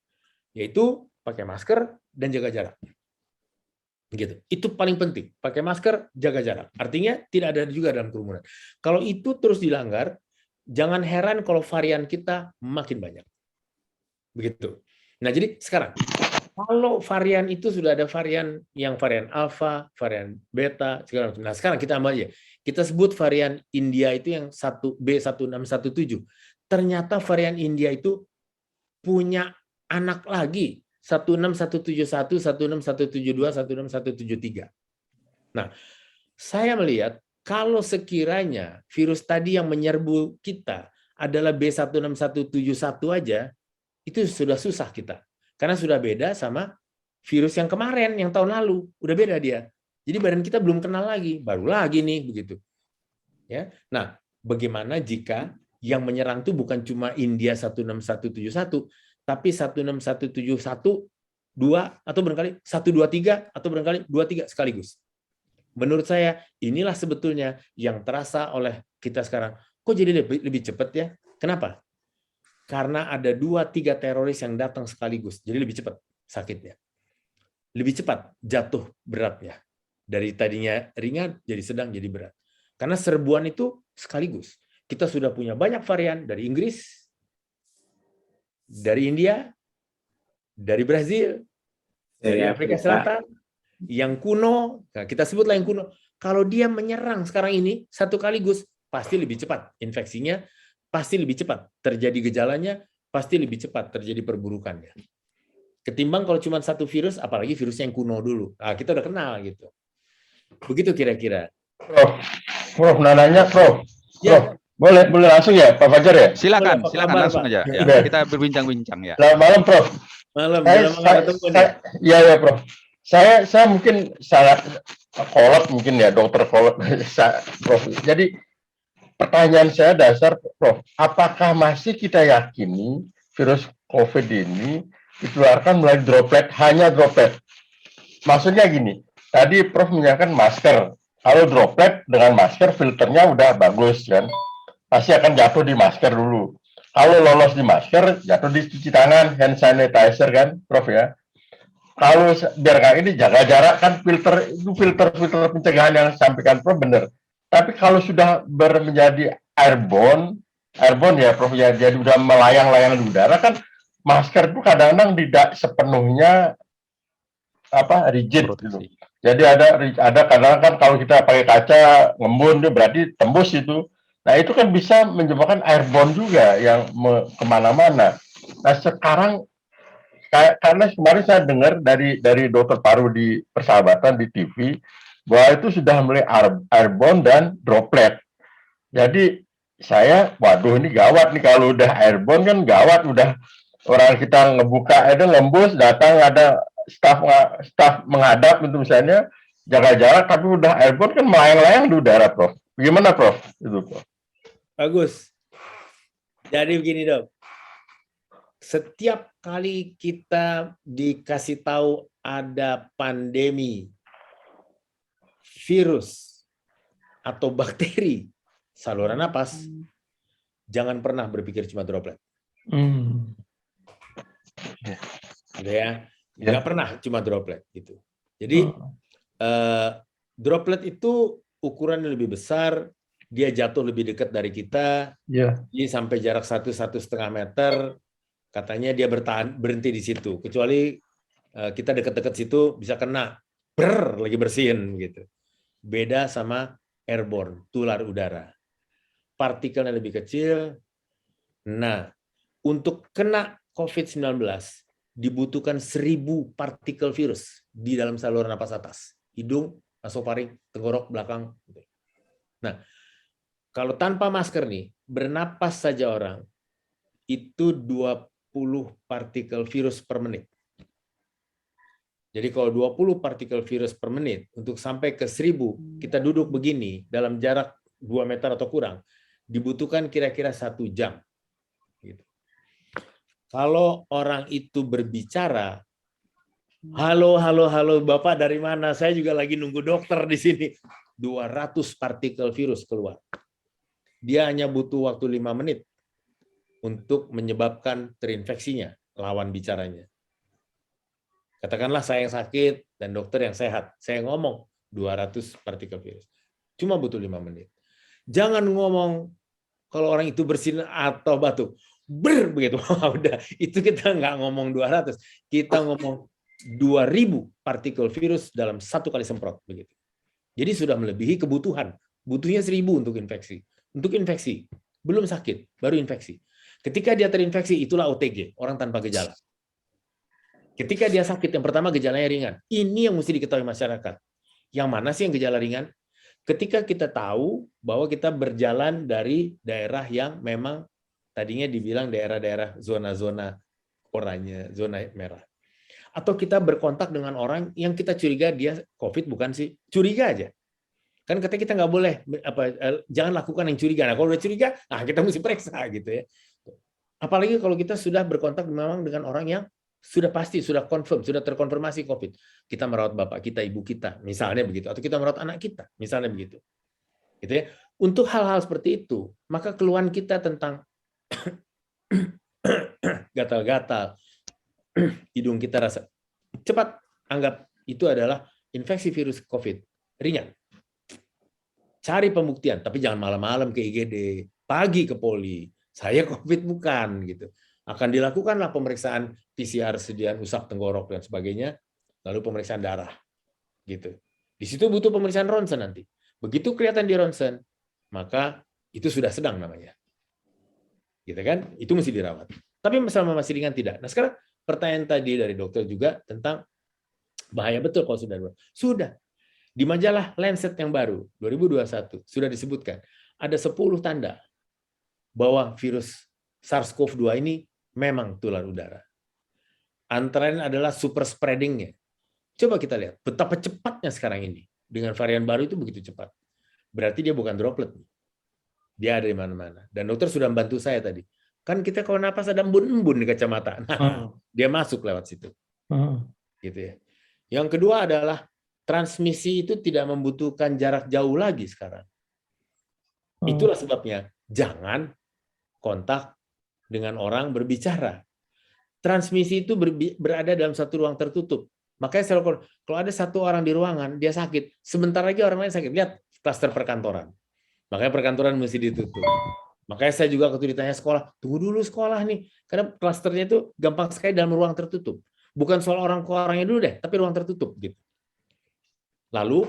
Yaitu pakai masker dan jaga jarak. Gitu. Itu paling penting. Pakai masker, jaga jarak. Artinya tidak ada juga dalam kerumunan. Kalau itu terus dilanggar, jangan heran kalau varian kita makin banyak. Begitu. Nah, jadi sekarang kalau varian itu sudah ada varian alfa, varian beta, segala macam. Nah, sekarang kita ambil aja. Kita sebut varian India itu yang B1617. Ternyata varian India itu punya anak lagi. 16171, 16172, 16173. Nah, saya melihat kalau sekiranya virus tadi yang menyerbu kita adalah B16171 aja, itu sudah susah kita. Karena sudah beda sama virus yang kemarin, yang tahun lalu. Udah beda dia. Jadi badan kita belum kenal lagi. Baru lagi nih, begitu. Ya. Nah, bagaimana jika yang menyerang itu bukan cuma India 16171, tapi 16171, 2, atau barangkali 123, atau barangkali 23 sekaligus. Menurut saya, inilah sebetulnya yang terasa oleh kita sekarang. Kok jadi lebih cepat ya? Kenapa? Karena ada 2-3 teroris yang datang sekaligus. Jadi lebih cepat sakitnya. Lebih cepat jatuh beratnya. Dari tadinya ringan, jadi sedang, jadi berat. Karena serbuan itu sekaligus. Kita sudah punya banyak varian dari Inggris, dari India, dari Brazil, dari Afrika Selatan, yang kuno, nah kita sebutlah yang kuno. Kalau dia menyerang sekarang ini satu kaligus, pasti lebih cepat infeksinya, pasti lebih cepat terjadi gejalanya, pasti lebih cepat terjadi perburukannya. Ketimbang kalau cuma satu virus, apalagi virus yang kuno dulu. Nah, kita udah kenal gitu. Begitu kira-kira. Prof, nanya, Prof. Ya. Boleh langsung ya, Pak Fajar ya? Silakan Kabar, langsung Pak? aja. Ya, Ya. kita berbincang-bincang ya. Selamat malam, Prof. Malam, Ya, Prof. Saya mungkin salah kolot mungkin ya, dokter kolot, Prof. Jadi pertanyaan saya dasar, Prof. Apakah masih kita yakini virus COVID ini ditularkan melalui droplet, hanya droplet? Maksudnya gini, tadi Prof menyatakan masker. Kalau droplet dengan masker, filternya udah bagus kan? Pasti akan jatuh di masker dulu. Kalau lolos di masker, jatuh di cuci tangan, hand sanitizer kan, Prof ya. Kalau biar kayak ini jaga jarak kan, filter pencegahan yang disampaikan Prof benar. Tapi kalau sudah menjadi airborne ya Prof ya, jadi udah melayang-layang di udara kan, masker itu kadang-kadang tidak sepenuhnya rigid gitu. Jadi ada kadang-kadang kalau kita pakai kaca ngembun itu berarti tembus itu. Nah itu kan bisa menyebabkan airborne juga yang kemana-mana. Nah sekarang karena kemarin saya dengar dari dokter paru di Persahabatan di TV bahwa itu sudah mulai airborne dan droplet. Jadi saya, waduh ini gawat nih kalau udah airborne kan gawat, udah orang kita ngebuka itu ngembus, datang ada staf menghadap itu misalnya jaga jarak, tapi udah airborne kan melayang-layang di udara, Prof. Bagaimana, Prof? Itu, Prof. Bagus. Jadi begini, Dok. Setiap kali kita dikasih tahu ada pandemi virus atau bakteri saluran napas, jangan pernah berpikir cuma droplet. Gitu ya. Nggak pernah cuma droplet gitu. Jadi droplet itu ukurannya lebih besar, dia jatuh lebih dekat dari kita, jadi sampai jarak 1-1,5 meter, katanya dia berhenti di situ. Kecuali kita dekat-dekat situ bisa kena, lagi bersihin gitu. Beda sama airborne, tular udara. Partikelnya lebih kecil. Nah, untuk kena COVID-19 dibutuhkan 1000 partikel virus di dalam saluran napas atas, hidung, nasofaring, tenggorok, belakang. Nah, kalau tanpa masker nih, bernapas saja orang, itu 20 partikel virus per menit. Jadi kalau 20 partikel virus per menit, untuk sampai ke 1000, kita duduk begini, dalam jarak 2 meter atau kurang, dibutuhkan kira-kira 1 jam. Gitu. Kalau orang itu berbicara, halo, Bapak dari mana? Saya juga lagi nunggu dokter di sini. 200 partikel virus keluar. Dia hanya butuh waktu 5 menit untuk menyebabkan terinfeksinya lawan bicaranya. Katakanlah saya yang sakit dan dokter yang sehat. Saya ngomong 200 partikel virus. Cuma butuh 5 menit. Jangan ngomong kalau orang itu bersin atau batuk. Begitu. Udah, itu kita nggak ngomong 200. Kita ngomong 2000 partikel virus dalam 1 kali semprot. Begitu. Jadi sudah melebihi kebutuhan. Butuhnya 1000 untuk infeksi. Untuk infeksi. Belum sakit, baru infeksi. Ketika dia terinfeksi, itulah OTG, orang tanpa gejala. Ketika dia sakit, yang pertama gejalanya ringan. Ini yang mesti diketahui masyarakat. Yang mana sih yang gejala ringan? Ketika kita tahu bahwa kita berjalan dari daerah yang memang tadinya dibilang daerah-daerah zona-zona oranye, zona merah. Atau kita berkontak dengan orang yang kita curiga dia COVID, bukan sih? Curiga aja. Kan katanya kita nggak boleh, jangan lakukan yang curiga. Nah, kalau udah curiga, kita mesti periksa gitu ya. Apalagi kalau kita sudah berkontak memang dengan orang yang sudah pasti, sudah confirm, sudah terkonfirmasi COVID. Kita merawat bapak kita, ibu kita, misalnya begitu. Atau kita merawat anak kita, misalnya begitu. Gitu ya. Untuk hal-hal seperti itu, maka keluhan kita tentang gatal-gatal, hidung kita rasa, cepat anggap itu adalah infeksi virus COVID. Ringan. Cari pembuktian, tapi jangan malam-malam ke IGD, pagi ke poli. Saya COVID bukan, gitu. Akan dilakukanlah pemeriksaan PCR sediaan usap tenggorok dan sebagainya, lalu pemeriksaan darah, gitu. Di situ butuh pemeriksaan ronsen nanti. Begitu kelihatan di ronsen, maka itu sudah sedang namanya, gitu kan? Itu mesti dirawat. Tapi selama masih ringan tidak. Nah sekarang pertanyaan tadi dari dokter juga tentang bahaya betul kalau sudah. Di majalah Lancet yang baru 2021 sudah disebutkan ada 10 tanda bahwa virus SARS-CoV-2 ini memang tular udara. Antara lain adalah super spreading-nya. Coba kita lihat betapa cepatnya sekarang ini dengan varian baru itu begitu cepat. Berarti dia bukan droplet. Dia ada di mana-mana. Dan dokter sudah membantu saya tadi. Kan kita kalau napas ada embun-embun di kacamata. Nah, dia masuk lewat situ. Gitu ya. Yang kedua adalah transmisi itu tidak membutuhkan jarak jauh lagi sekarang. Itulah sebabnya jangan kontak dengan orang berbicara. Transmisi itu berada dalam satu ruang tertutup. Makanya kalau ada satu orang di ruangan, dia sakit, sebentar lagi orang lain sakit. Lihat klaster perkantoran. Makanya perkantoran mesti ditutup. Makanya saya juga waktu ditanya sekolah, tunggu dulu sekolah nih. Karena klasternya itu gampang sekali dalam ruang tertutup. Bukan soal orang ke orangnya dulu deh, tapi ruang tertutup. Gitu. Lalu,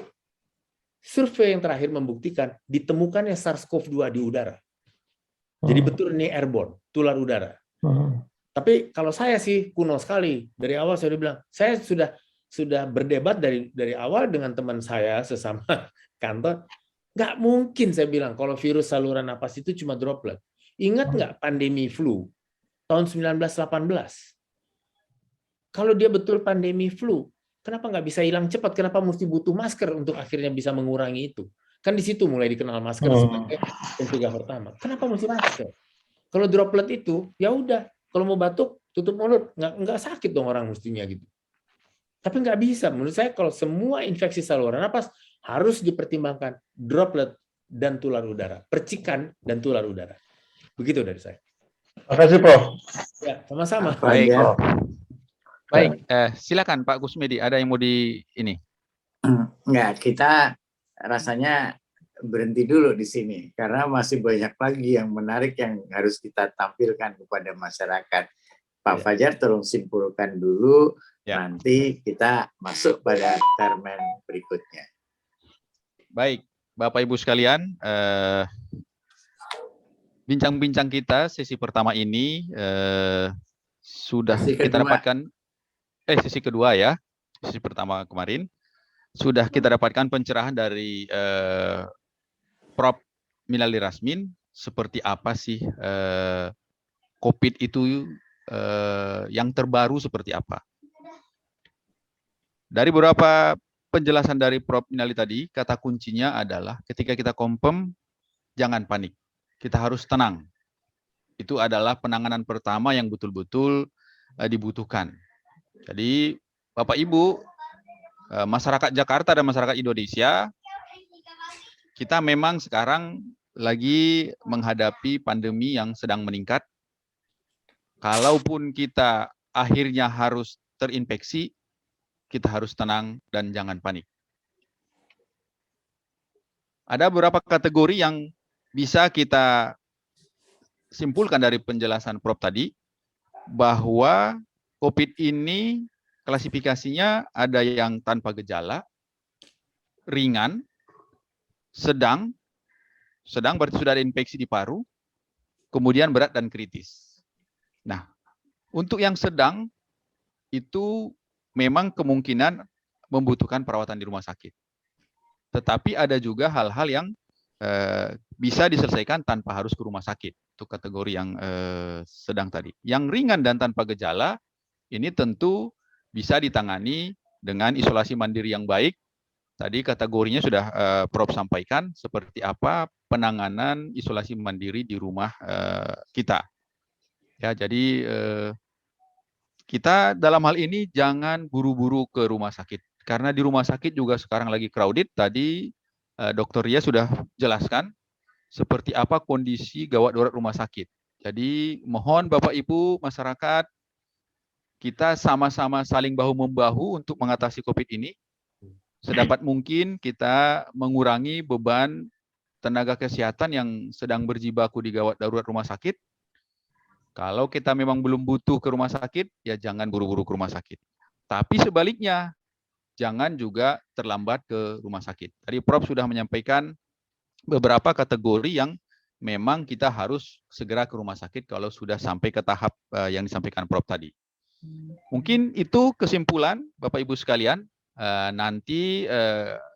survei yang terakhir membuktikan ditemukannya SARS-CoV-2 di udara. Jadi betul ini airborne, tular udara. Tapi kalau saya sih kuno sekali. Dari awal saya udah bilang, saya sudah berdebat dari awal dengan teman saya sesama kantor. Nggak mungkin saya bilang kalau virus saluran napas itu cuma droplet. Ingat nggak pandemi flu tahun 1918? Kalau dia betul pandemi flu, kenapa nggak bisa hilang cepat? Kenapa mesti butuh masker untuk akhirnya bisa mengurangi itu? Kan di situ mulai dikenal masker sebagai pencegah pertama. Kenapa mesti masker? Kalau droplet itu, ya udah. Kalau mau batuk, tutup mulut. Nggak sakit dong orang mestinya gitu. Tapi nggak bisa. Menurut saya kalau semua infeksi saluran napas harus dipertimbangkan droplet dan tular udara. Percikan dan tular udara. Begitu dari saya. Terima kasih, Prof. Ya, sama-sama. Baik. Baik, silakan Pak Kusmedi. Ada yang mau di ini? Enggak, kita rasanya berhenti dulu di sini karena masih banyak lagi yang menarik yang harus kita tampilkan kepada masyarakat. Pak Fajar tolong simpulkan dulu, nanti kita masuk pada termen berikutnya. Baik, Bapak Ibu sekalian, bincang-bincang kita sesi pertama ini sudah kita dapatkan sesi kedua ya, sesi pertama kemarin. sudah kita dapatkan pencerahan dari Prof. Minali Rasmin, seperti apa sih COVID itu yang terbaru seperti apa. Dari beberapa penjelasan dari Prof. Minali tadi, kata kuncinya adalah ketika kita confirm, jangan panik. Kita harus tenang. Itu adalah penanganan pertama yang betul-betul dibutuhkan. Jadi, Bapak Ibu, masyarakat Jakarta dan masyarakat Indonesia, kita memang sekarang lagi menghadapi pandemi yang sedang meningkat. Kalaupun kita akhirnya harus terinfeksi, kita harus tenang dan jangan panik. Ada beberapa kategori yang bisa kita simpulkan dari penjelasan Prof tadi, bahwa COVID ini klasifikasinya ada yang tanpa gejala, ringan, sedang berarti sudah ada infeksi di paru, kemudian berat dan kritis. Nah, untuk yang sedang itu memang kemungkinan membutuhkan perawatan di rumah sakit. Tetapi ada juga hal-hal yang bisa diselesaikan tanpa harus ke rumah sakit. Itu kategori yang sedang tadi. Yang ringan dan tanpa gejala, ini tentu bisa ditangani dengan isolasi mandiri yang baik. Tadi kategorinya sudah Prof sampaikan, seperti apa penanganan isolasi mandiri di rumah kita. Ya, jadi kita dalam hal ini jangan buru-buru ke rumah sakit. Karena di rumah sakit juga sekarang lagi crowded. Tadi Dr. Ria sudah jelaskan seperti apa kondisi gawat darurat rumah sakit. Jadi mohon Bapak Ibu masyarakat, kita sama-sama saling bahu-membahu untuk mengatasi COVID ini. Sedapat mungkin kita mengurangi beban tenaga kesehatan yang sedang berjibaku di gawat darurat rumah sakit. Kalau kita memang belum butuh ke rumah sakit, ya jangan buru-buru ke rumah sakit. Tapi sebaliknya, jangan juga terlambat ke rumah sakit. Tadi Prof sudah menyampaikan beberapa kategori yang memang kita harus segera ke rumah sakit kalau sudah sampai ke tahap yang disampaikan Prof tadi. Mungkin itu kesimpulan Bapak Ibu sekalian. Nanti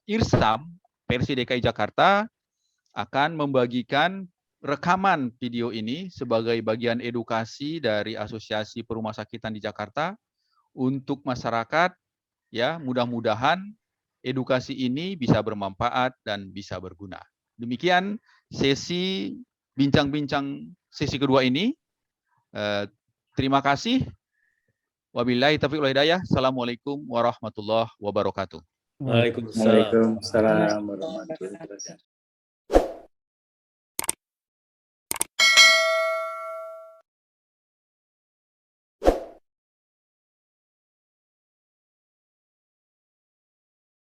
Irsam versi DKI Jakarta akan membagikan rekaman video ini sebagai bagian edukasi dari Asosiasi Perumah Sakitan di Jakarta untuk masyarakat. Ya, mudah-mudahan edukasi ini bisa bermanfaat dan bisa berguna. Demikian sesi bincang-bincang sesi kedua ini. Terima kasih. Wabillahi taufiq wal hidayah. Assalamualaikum warahmatullahi wabarakatuh. Waalaikumsalam. Waalaikumsalam warahmatullahi wabarakatuh.